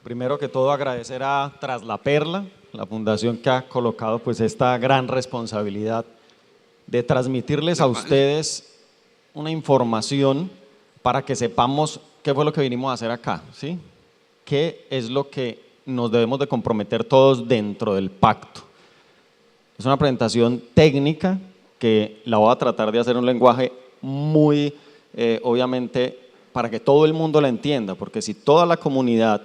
Primero que todo agradecer a Tras la Perla, la fundación que ha colocado pues esta gran responsabilidad de transmitirles a ustedes una información para que sepamos qué fue lo que vinimos a hacer acá, ¿sí? ¿Qué es lo que nos debemos de comprometer todos dentro del pacto? Es una presentación técnica que la voy a tratar de hacer en un lenguaje muy, obviamente, para que todo el mundo la entienda, porque si toda la comunidad,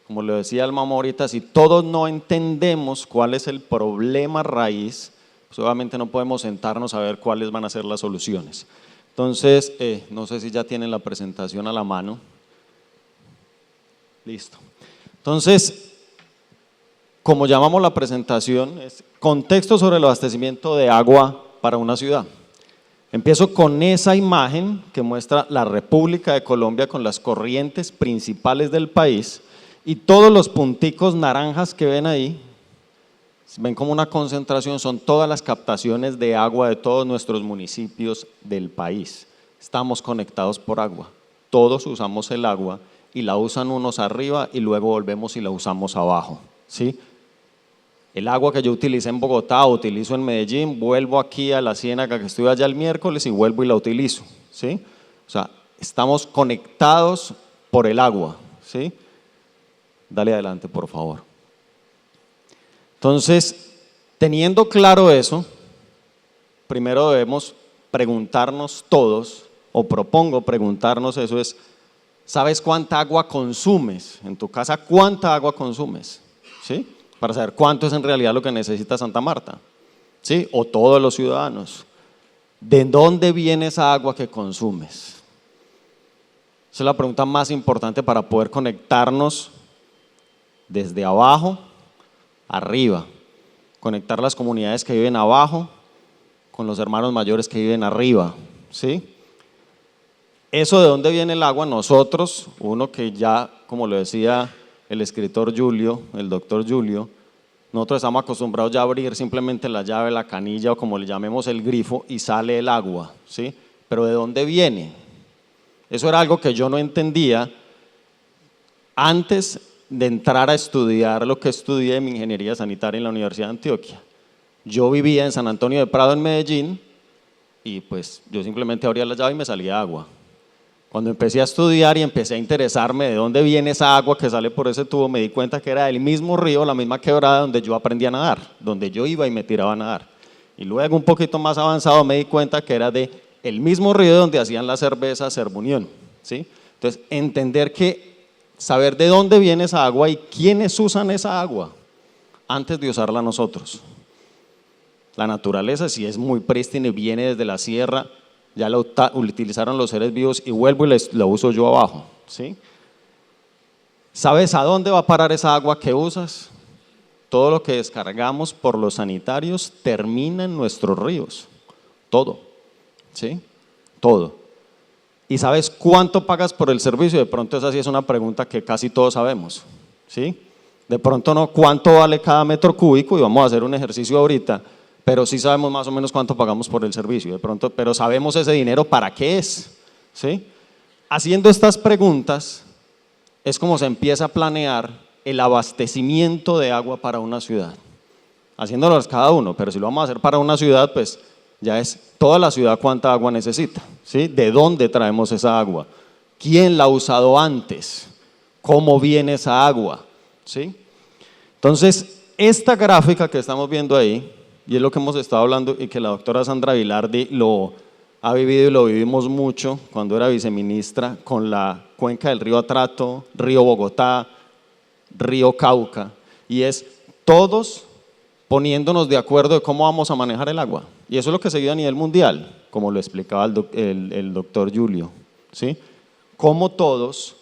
como lo decía el mamá ahorita, si todos no entendemos cuál es el problema raíz, pues obviamente no podemos sentarnos a ver cuáles van a ser las soluciones. Entonces, no sé si ya tienen la presentación a la mano. Listo. Entonces, como llamamos la presentación, es contexto sobre el abastecimiento de agua para una ciudad. Empiezo con esa imagen que muestra la República de Colombia con las corrientes principales del país y todos los punticos naranjas que ven ahí, ven como una concentración, son todas las captaciones de agua de todos nuestros municipios del país. Estamos conectados por agua, todos usamos el agua y la usan unos arriba y luego volvemos y la usamos abajo, ¿sí? El agua que yo utilicé en Bogotá, utilizo en Medellín, vuelvo aquí a la Ciénaga que estuve allá el miércoles y vuelvo y la utilizo, ¿sí? O sea, estamos conectados por el agua, ¿sí? Dale adelante, por favor. Entonces, teniendo claro eso, primero debemos preguntarnos todos, o propongo preguntarnos eso, es, ¿sabes cuánta agua consumes? En tu casa, ¿cuánta agua consumes? ¿Sí? Para saber cuánto es en realidad lo que necesita Santa Marta, ¿sí? O todos los ciudadanos. ¿De dónde viene esa agua que consumes? Esa es la pregunta más importante para poder conectarnos desde abajo arriba, conectar las comunidades que viven abajo con los hermanos mayores que viven arriba, ¿sí? Eso de dónde viene el agua, nosotros, uno que ya, como lo decía el escritor Julio, el doctor Julio, nosotros estamos acostumbrados ya a abrir simplemente la llave, la canilla o como le llamemos el grifo y sale el agua, ¿sí? Pero ¿de dónde viene? Eso era algo que yo no entendía antes de entrar a estudiar lo que estudié en mi ingeniería sanitaria en la Universidad de Antioquia. Yo vivía en San Antonio de Prado, en Medellín, y pues yo simplemente abría la llave y me salía agua. Cuando empecé a estudiar y empecé a interesarme de dónde viene esa agua que sale por ese tubo, me di cuenta que era del mismo río, la misma quebrada donde yo aprendí a nadar, donde yo iba y me tiraba a nadar. Y luego un poquito más avanzado me di cuenta que era de el mismo río donde hacían la cerveza Sermunión, ¿sí? Entonces, entender que saber de dónde viene esa agua y quiénes usan esa agua antes de usarla nosotros. La naturaleza, si es muy prístina y viene desde la sierra, ya la utilizaron los seres vivos y vuelvo y la uso yo abajo, ¿sí? ¿Sabes a dónde va a parar esa agua que usas? Todo lo que descargamos por los sanitarios termina en nuestros ríos, todo, ¿sí? Todo. ¿Y sabes cuánto pagas por el servicio? De pronto esa sí es una pregunta que casi todos sabemos, ¿sí? De pronto no, ¿cuánto vale cada metro cúbico? Y vamos a hacer un ejercicio ahorita, pero sí sabemos más o menos cuánto pagamos por el servicio, de pronto, pero sabemos ese dinero para qué es, ¿sí? Haciendo estas preguntas es como se empieza a planear el abastecimiento de agua para una ciudad, haciéndolos cada uno, pero si lo vamos a hacer para una ciudad, pues ya es toda la ciudad cuánta agua necesita, ¿sí? ¿De dónde traemos esa agua? ¿Quién la ha usado antes? ¿Cómo viene esa agua? ¿Sí? Entonces, esta gráfica que estamos viendo ahí, y es lo que hemos estado hablando y que la doctora Sandra Vilardi lo ha vivido y lo vivimos mucho cuando era viceministra con la cuenca del río Atrato, río Bogotá, río Cauca, y es todos poniéndonos de acuerdo de cómo vamos a manejar el agua. Y eso es lo que se vive a nivel mundial, como lo explicaba el doctor Julio, ¿sí? Como todos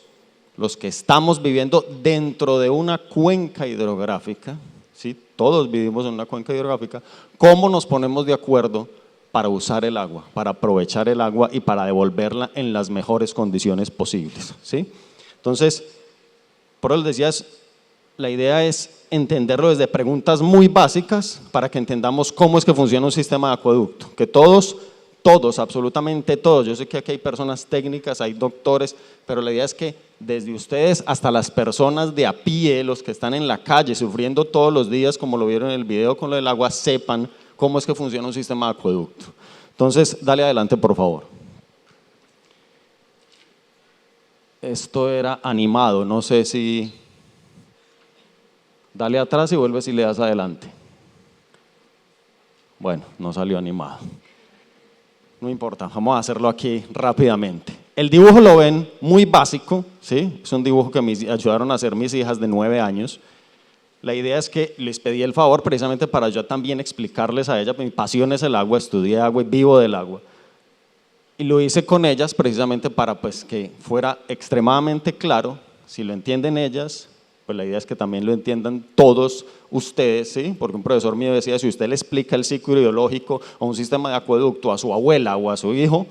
los que estamos viviendo dentro de una cuenca hidrográfica, ¿sí? Todos vivimos en una cuenca hidrográfica, ¿cómo nos ponemos de acuerdo para usar el agua, para aprovechar el agua y para devolverla en las mejores condiciones posibles, ¿sí? Entonces, por eso les decía, la idea es entenderlo desde preguntas muy básicas para que entendamos cómo es que funciona un sistema de acueducto, que todos todos, absolutamente todos. Yo sé que aquí hay personas técnicas, hay doctores, pero la idea es que desde ustedes hasta las personas de a pie, los que están en la calle sufriendo todos los días, como lo vieron en el video con lo del agua, sepan cómo es que funciona un sistema de acueducto. Entonces, dale adelante, por favor. Esto era animado, no sé si… Dale atrás y vuelves y le das adelante. Bueno, no salió animado. No importa, vamos a hacerlo aquí rápidamente. El dibujo lo ven muy básico, ¿sí? Es un dibujo que me ayudaron a hacer mis hijas de 9 años. La idea es que les pedí el favor precisamente para yo también explicarles a ellas, mi pasión es el agua, estudié agua y vivo del agua. Y lo hice con ellas precisamente para pues, que fuera extremadamente claro, si lo entienden ellas, pues la idea es que también lo entiendan todos ustedes, ¿sí? Porque un profesor mío decía, si usted le explica el ciclo ideológico o un sistema de acueducto a su abuela o a su hijo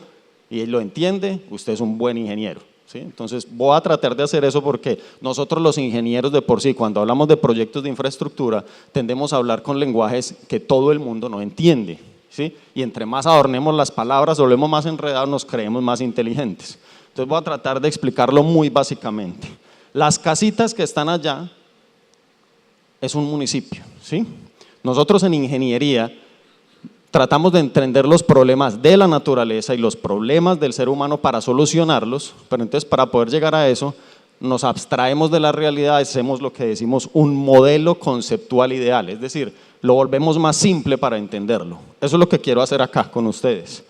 y él lo entiende, usted es un buen ingeniero, ¿sí? Entonces voy a tratar de hacer eso porque nosotros los ingenieros de por sí, cuando hablamos de proyectos de infraestructura, tendemos a hablar con lenguajes que todo el mundo no entiende, ¿sí? Y entre más adornemos las palabras, volvemos más enredados, nos creemos más inteligentes. Entonces voy a tratar de explicarlo muy básicamente. Las casitas que están allá es un municipio, ¿sí? Nosotros en ingeniería tratamos de entender los problemas de la naturaleza y los problemas del ser humano para solucionarlos, pero entonces para poder llegar a eso nos abstraemos de la realidad, hacemos lo que decimos un modelo conceptual ideal, es decir, lo volvemos más simple para entenderlo. Eso es lo que quiero hacer acá con ustedes.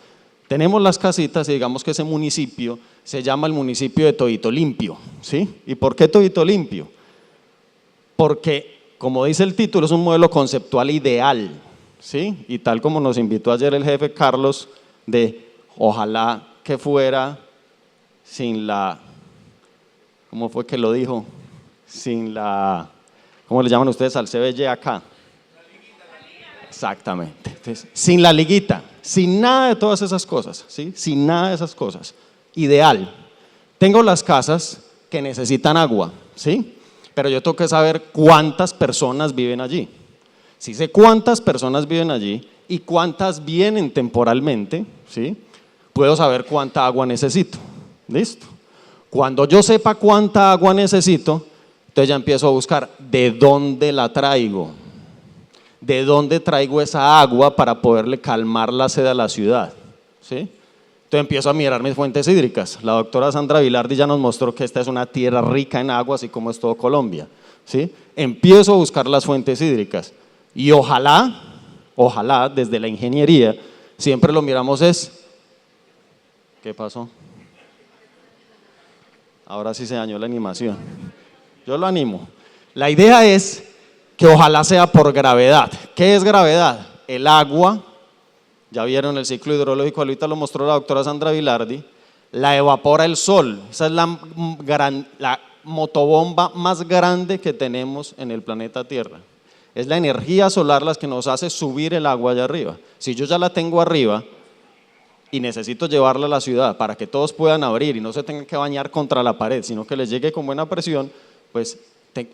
Tenemos las casitas y digamos que ese municipio se llama el municipio de Todito Limpio, ¿sí? ¿Y por qué Todito Limpio? Porque, como dice el título, es un modelo conceptual ideal, ¿sí? Y tal como nos invitó ayer el jefe Carlos, de ojalá que fuera sin la, ¿cómo fue que lo dijo? Sin la, ¿cómo le llaman ustedes al CBY acá? Exactamente. Entonces, sin la liguita, sin nada de todas esas cosas, ¿sí? Sin nada de esas cosas. Ideal. Tengo las casas que necesitan agua, ¿sí? Pero yo tengo que saber cuántas personas viven allí. Si sé cuántas personas viven allí y cuántas vienen temporalmente, ¿sí? Puedo saber cuánta agua necesito. ¿Listo? Cuando yo sepa cuánta agua necesito, entonces ya empiezo a buscar de dónde la traigo. ¿De dónde traigo esa agua para poderle calmar la sed a la ciudad? ¿Sí? Entonces empiezo a mirar mis fuentes hídricas. La doctora Sandra Vilardi ya nos mostró que esta es una tierra rica en agua, así como es todo Colombia. ¿Sí? Empiezo a buscar las fuentes hídricas y ojalá, desde la ingeniería, siempre lo miramos es… ¿Qué pasó? Ahora sí se dañó la animación. Yo lo animo. La idea es que ojalá sea por gravedad. ¿Qué es gravedad? El agua, ya vieron el ciclo hidrológico, ahorita lo mostró la doctora Sandra Vilardi, la evapora el sol. Esa es la motobomba más grande que tenemos en el planeta Tierra. Es la energía solar la que nos hace subir el agua allá arriba. Si yo ya la tengo arriba y necesito llevarla a la ciudad para que todos puedan abrir y no se tengan que bañar contra la pared, sino que les llegue con buena presión, pues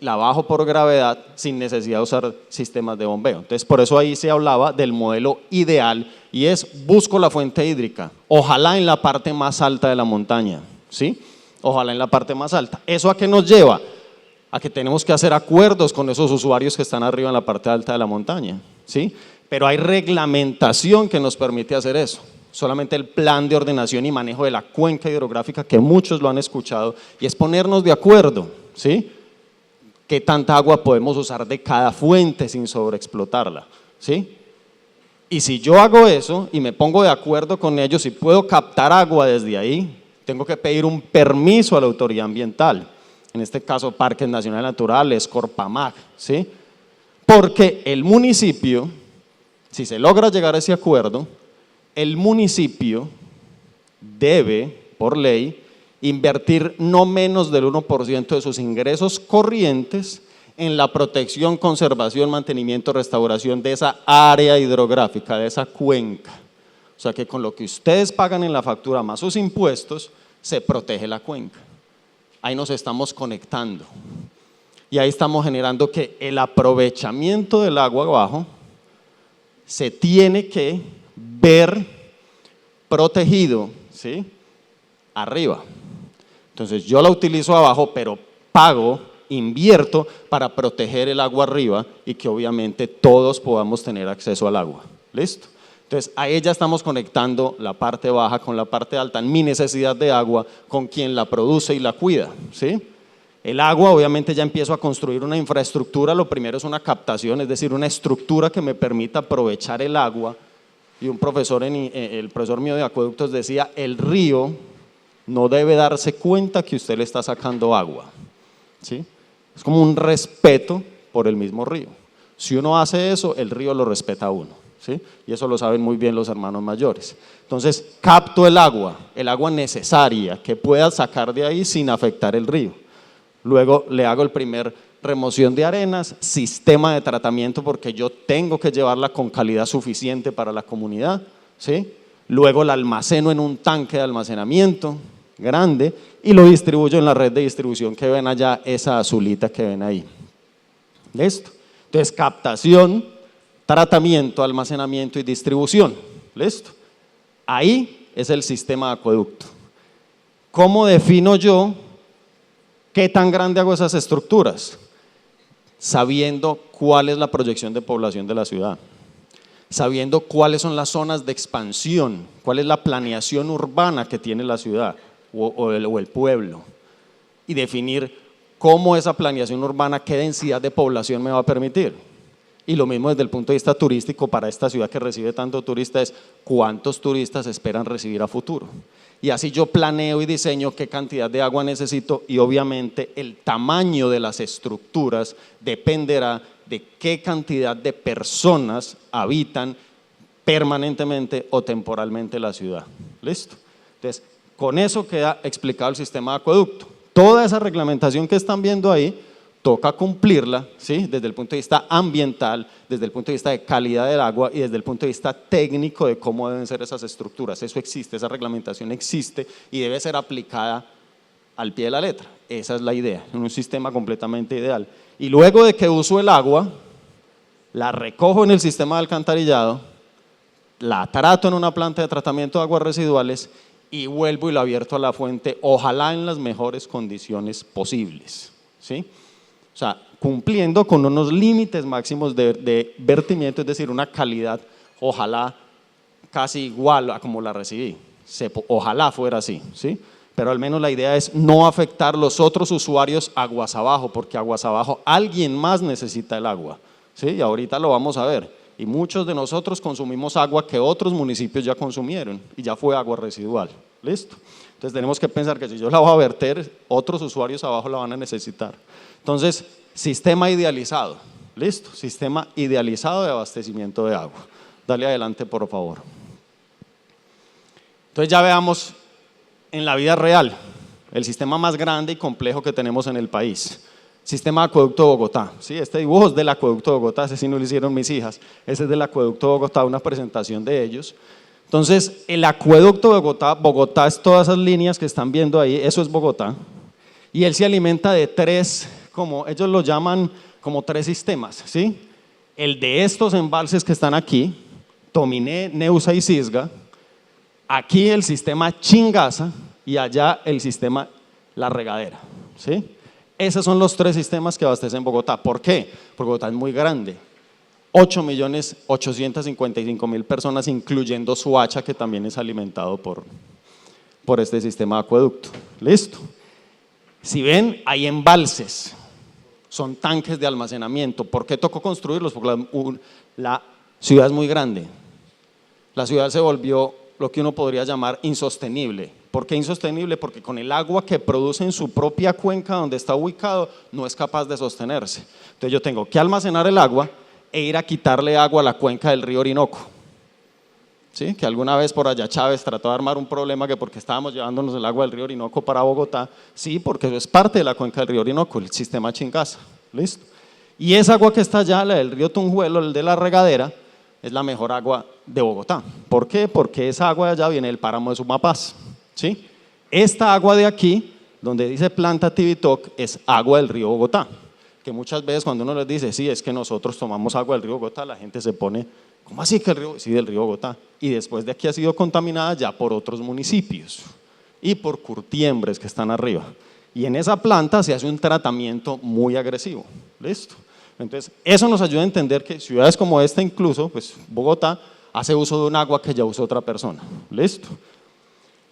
la bajo por gravedad sin necesidad de usar sistemas de bombeo. Entonces por eso ahí se hablaba del modelo ideal y es busco la fuente hídrica, ojalá en la parte más alta de la montaña, ¿sí? Ojalá en la parte más alta. ¿Eso a qué nos lleva? A que tenemos que hacer acuerdos con esos usuarios que están arriba en la parte alta de la montaña, ¿sí? Pero hay reglamentación que nos permite hacer eso. Solamente el plan de ordenación y manejo de la cuenca hidrográfica, que muchos lo han escuchado, y es ponernos de acuerdo, ¿sí? Qué tanta agua podemos usar de cada fuente sin sobreexplotarla, ¿sí? Y si yo hago eso y me pongo de acuerdo con ellos y puedo captar agua desde ahí, tengo que pedir un permiso a la autoridad ambiental, en este caso Parques Nacionales Naturales, Corpamag, ¿sí? Porque el municipio, si se logra llegar a ese acuerdo, el municipio debe, por ley, invertir no menos del 1% de sus ingresos corrientes en la protección, conservación, mantenimiento, restauración de esa área hidrográfica, de esa cuenca. O sea que con lo que ustedes pagan en la factura más sus impuestos, se protege la cuenca. Ahí nos estamos conectando y ahí estamos generando que el aprovechamiento del agua abajo se tiene que ver protegido, ¿sí?, arriba. Entonces yo la utilizo abajo, pero pago, invierto para proteger el agua arriba y que obviamente todos podamos tener acceso al agua. ¿Listo? Entonces ahí ya estamos conectando la parte baja con la parte alta, mi necesidad de agua con quien la produce y la cuida, ¿sí? El agua, obviamente ya empiezo a construir una infraestructura, lo primero es una captación, es decir, una estructura que me permita aprovechar el agua. Y un profesor, el profesor mío de acueductos decía, el río no debe darse cuenta que usted le está sacando agua, ¿sí? Es como un respeto por el mismo río. Si uno hace eso, el río lo respeta a uno, ¿sí? Y eso lo saben muy bien los hermanos mayores. Entonces, capto el agua necesaria que pueda sacar de ahí sin afectar el río. Luego le hago el primer remoción de arenas, sistema de tratamiento porque yo tengo que llevarla con calidad suficiente para la comunidad, ¿sí? Luego la almaceno en un tanque de almacenamiento grande y lo distribuyo en la red de distribución que ven allá, esa azulita que ven ahí. ¿Listo? Entonces captación, tratamiento, almacenamiento y distribución. ¿Listo? Ahí es el sistema de acueducto. ¿Cómo defino yo qué tan grande hago esas estructuras? Sabiendo cuál es la proyección de población de la ciudad, sabiendo cuáles son las zonas de expansión, cuál es la planeación urbana que tiene la ciudad o el pueblo, y definir cómo esa planeación urbana, qué densidad de población me va a permitir. Y lo mismo desde el punto de vista turístico para esta ciudad que recibe tanto turista es cuántos turistas esperan recibir a futuro. Y así yo planeo y diseño qué cantidad de agua necesito y obviamente el tamaño de las estructuras dependerá de qué cantidad de personas habitan permanentemente o temporalmente la ciudad. ¿Listo? Entonces, con eso queda explicado el sistema de acueducto. Toda esa reglamentación que están viendo ahí, toca cumplirla, ¿sí?, desde el punto de vista ambiental, desde el punto de vista de calidad del agua y desde el punto de vista técnico de cómo deben ser esas estructuras. Eso existe, esa reglamentación existe y debe ser aplicada al pie de la letra. Esa es la idea, en un sistema completamente ideal. Y luego de que uso el agua, la recojo en el sistema de alcantarillado, la trato en una planta de tratamiento de aguas residuales y vuelvo y la abierto a la fuente, ojalá en las mejores condiciones posibles, ¿sí? O sea, cumpliendo con unos límites máximos de vertimiento, es decir, una calidad, ojalá casi igual a como la recibí, ojalá fuera así, ¿sí? Pero al menos la idea es no afectar los otros usuarios aguas abajo, porque aguas abajo alguien más necesita el agua, ¿sí? Y ahorita lo vamos a ver. Y muchos de nosotros consumimos agua que otros municipios ya consumieron y ya fue agua residual. ¿Listo? Entonces tenemos que pensar que si yo la voy a verter, otros usuarios abajo la van a necesitar. Entonces, sistema idealizado. ¿Listo? Sistema idealizado de abastecimiento de agua. Dale adelante, por favor. Entonces ya veamos en la vida real el sistema más grande y complejo que tenemos en el país. Sistema de acueducto de Bogotá, ¿sí? Este dibujo es del acueducto de Bogotá, ese sí no lo hicieron mis hijas, ese es del acueducto de Bogotá, una presentación de ellos. Entonces, el acueducto de Bogotá, Bogotá es todas esas líneas que están viendo ahí, eso es Bogotá, y él se alimenta de tres, como ellos lo llaman, como tres sistemas, ¿sí? El de estos embalses que están aquí, Tominé, Neusa y Cisga, aquí el sistema Chingaza y allá el sistema La Regadera, ¿sí? Esos son los tres sistemas que abastecen Bogotá. ¿Por qué? Porque Bogotá es muy grande. 8.855.000 personas, incluyendo Soacha, que también es alimentado por este sistema de acueducto. ¿Listo? Si ven, hay embalses, son tanques de almacenamiento. ¿Por qué tocó construirlos? Porque la ciudad es muy grande. La ciudad se volvió lo que uno podría llamar insostenible. ¿Por qué insostenible? Porque con el agua que produce en su propia cuenca donde está ubicado no es capaz de sostenerse. Entonces yo tengo que almacenar el agua e ir a quitarle agua a la cuenca del río Orinoco. ¿Sí? Que alguna vez por allá Chávez trató de armar un problema que porque estábamos llevándonos el agua del río Orinoco para Bogotá, sí, porque eso es parte de la cuenca del río Orinoco, el sistema Chingaza. ¿Listo? Y esa agua que está allá, la del río Tunjuelo, el de La Regadera, es la mejor agua de Bogotá. ¿Por qué? Porque esa agua de allá viene del páramo de Sumapaz. ¿Sí? Esta agua de aquí, donde dice planta Tibitoc, es agua del río Bogotá, que muchas veces cuando uno les dice, sí, es que nosotros tomamos agua del río Bogotá, la gente se pone ¿Cómo así que el río? Sí, del río Bogotá. Y después de aquí ha sido contaminada ya por otros municipios y por curtiembres que están arriba. Y en esa planta se hace un tratamiento muy agresivo. ¿Listo? Entonces, eso nos ayuda a entender que ciudades como esta, incluso, pues Bogotá, hace uso de un agua que ya usó otra persona. ¿Listo?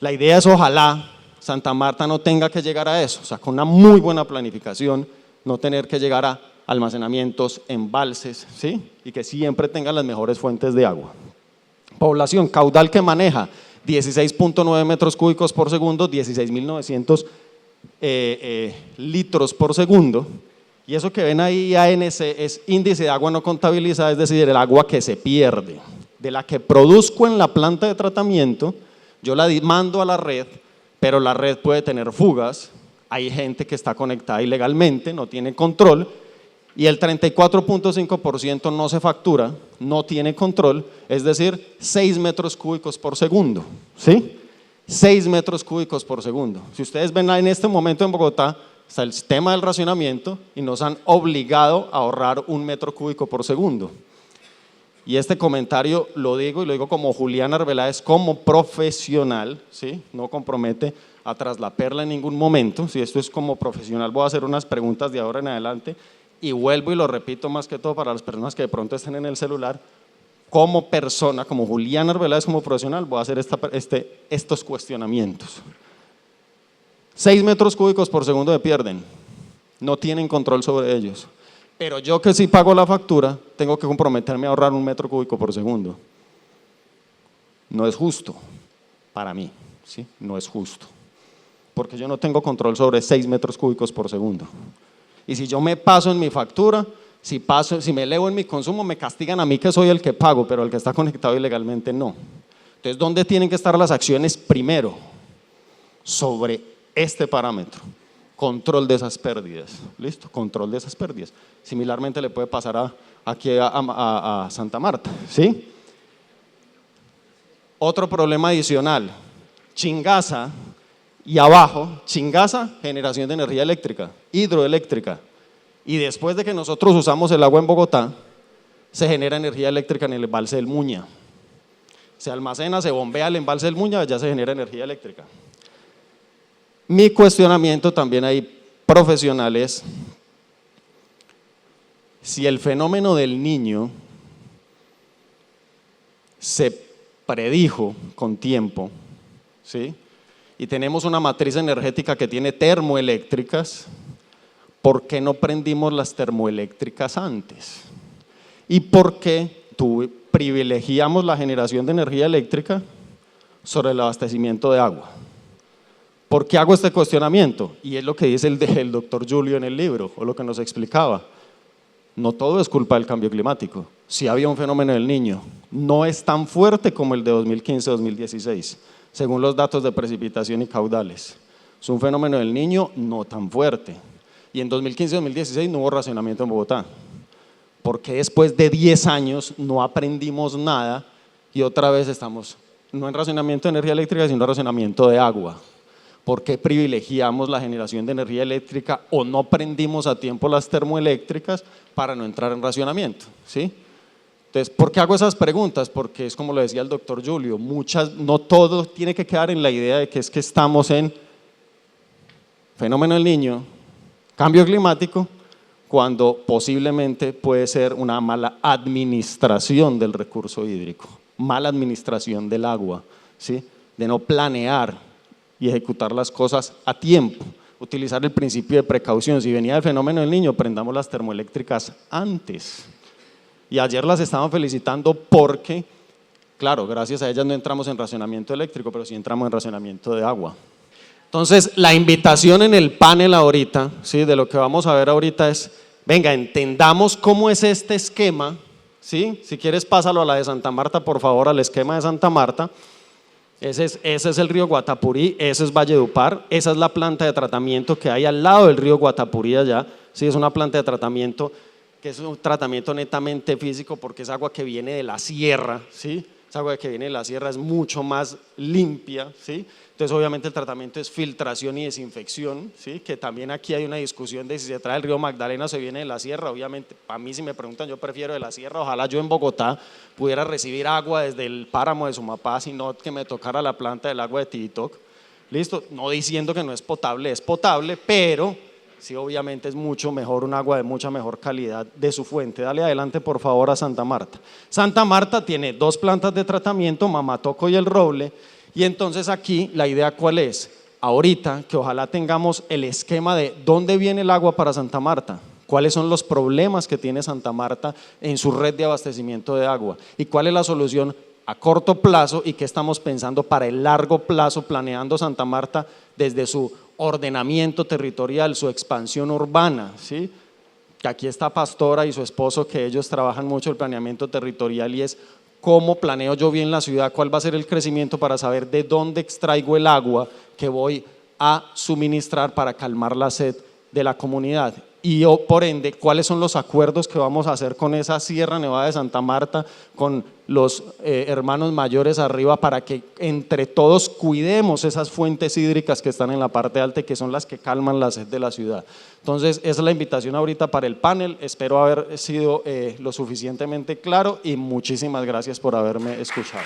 La idea es ojalá Santa Marta no tenga que llegar a eso, o sea, con una muy buena planificación, no tener que llegar a almacenamientos, embalses, ¿sí? Y que siempre tengan las mejores fuentes de agua. Población, caudal que maneja, 16.9 metros cúbicos por segundo, 16.900 litros por segundo. Y eso que ven ahí, ANC, es índice de agua no contabilizada, es decir, el agua que se pierde. De la que produzco en la planta de tratamiento, yo la mando a la red, pero la red puede tener fugas, hay gente que está conectada ilegalmente, no tiene control, y el 34.5% no se factura, no tiene control, es decir, 6 metros cúbicos por segundo, ¿sí? 6 metros cúbicos por segundo. Si ustedes ven en este momento en Bogotá, está el tema del racionamiento y nos han obligado a ahorrar 1 metro cúbico por segundo. Y este comentario lo digo y lo digo como Julián Arbeláez, como profesional, ¿sí? No compromete a traslaperla en ningún momento. Si esto es como profesional, voy a hacer unas preguntas de ahora en adelante y vuelvo y lo repito más que todo para las personas que de pronto estén en el celular. Como persona, como Julián Arbeláez, como profesional, voy a hacer estos cuestionamientos. 6 metros cúbicos por segundo me pierden, no tienen control sobre ellos. Pero yo que sí pago la factura, tengo que comprometerme a ahorrar 1 metro cúbico por segundo. No es justo para mí, ¿sí? No es justo. Porque yo no tengo control sobre 6 metros cúbicos por segundo. Y si yo me paso en mi factura, si me elevo en mi consumo, me castigan a mí que soy el que pago, pero el que está conectado ilegalmente no. Entonces, ¿dónde tienen que estar las acciones? Primero, sobre este parámetro. Control de esas pérdidas, ¿listo? Control de esas pérdidas. Similarmente le puede pasar aquí a Santa Marta, ¿sí? Otro problema adicional, Chingaza y abajo, Chingaza, generación de energía eléctrica, hidroeléctrica. Y después de que nosotros usamos el agua en Bogotá, se genera energía eléctrica en el embalse del Muña. Se almacena, se bombea el embalse del Muña, ya se genera energía eléctrica. Mi cuestionamiento también ahí profesional es si el fenómeno del Niño se predijo con tiempo, ¿sí? Y tenemos una matriz energética que tiene termoeléctricas, ¿por qué no prendimos las termoeléctricas antes? ¿Y por qué privilegiamos la generación de energía eléctrica sobre el abastecimiento de agua? ¿Por qué hago este cuestionamiento? Y es lo que dice el doctor Julio en el libro, o lo que nos explicaba. No todo es culpa del cambio climático. Si había un fenómeno del Niño, no es tan fuerte como el de 2015-2016, según los datos de precipitación y caudales. Es un fenómeno del Niño no tan fuerte. Y en 2015-2016 no hubo racionamiento en Bogotá. ¿Por qué después de 10 años no aprendimos nada y otra vez estamos, no en racionamiento de energía eléctrica, sino en racionamiento de agua? ¿Por qué privilegiamos la generación de energía eléctrica o no prendimos a tiempo las termoeléctricas para no entrar en racionamiento? ¿Sí? Entonces, ¿por qué hago esas preguntas? Porque es como lo decía el doctor Julio, no todo tiene que quedar en la idea de que es que estamos en fenómeno del Niño, cambio climático, cuando posiblemente puede ser una mala administración del recurso hídrico, mala administración del agua, ¿sí? De no planear y ejecutar las cosas a tiempo, utilizar el principio de precaución. Si venía el fenómeno del Niño, prendamos las termoeléctricas antes. Y ayer las estaban felicitando porque, claro, gracias a ellas no entramos en racionamiento eléctrico, pero sí entramos en racionamiento de agua. Entonces, la invitación en el panel ahorita, ¿sí? De lo que vamos a ver ahorita es, venga, entendamos cómo es este esquema, ¿sí? Si quieres pásalo a la de Santa Marta, por favor, al esquema de Santa Marta. Ese es el río Guatapurí, ese es Valledupar, esa es la planta de tratamiento que hay al lado del río Guatapurí allá, sí, es una planta de tratamiento que es un tratamiento netamente físico porque es agua que viene de la sierra, ¿sí? esa agua que viene de la sierra es mucho más limpia, ¿sí? Entonces obviamente el tratamiento es filtración y desinfección, ¿sí? Que también aquí hay una discusión de si se trae del río Magdalena o se viene de la sierra. Obviamente, para mí si me preguntan, yo prefiero de la sierra. Ojalá yo en Bogotá pudiera recibir agua desde el páramo de Sumapaz y no que me tocara la planta del agua de Tibitoc. Listo, no diciendo que no es potable, pero sí obviamente es mucho mejor, un agua de mucha mejor calidad de su fuente. Dale adelante por favor a Santa Marta. Santa Marta tiene 2 plantas de tratamiento, Mamatoco y El Roble. Y entonces aquí la idea ¿cuál es? Ahorita que ojalá tengamos el esquema de dónde viene el agua para Santa Marta, cuáles son los problemas que tiene Santa Marta en su red de abastecimiento de agua y cuál es la solución a corto plazo y qué estamos pensando para el largo plazo, planeando Santa Marta desde su ordenamiento territorial, su expansión urbana, ¿sí? Que aquí está Pastora y su esposo, que ellos trabajan mucho el planeamiento territorial y es cómo planeo yo bien la ciudad, cuál va a ser el crecimiento para saber de dónde extraigo el agua que voy a suministrar para calmar la sed de la comunidad. Y por ende, cuáles son los acuerdos que vamos a hacer con esa Sierra Nevada de Santa Marta, con los hermanos mayores arriba, para que entre todos cuidemos esas fuentes hídricas que están en la parte alta y que son las que calman la sed de la ciudad. Entonces, esa es la invitación ahorita para el panel. Espero haber sido lo suficientemente claro y muchísimas gracias por haberme escuchado.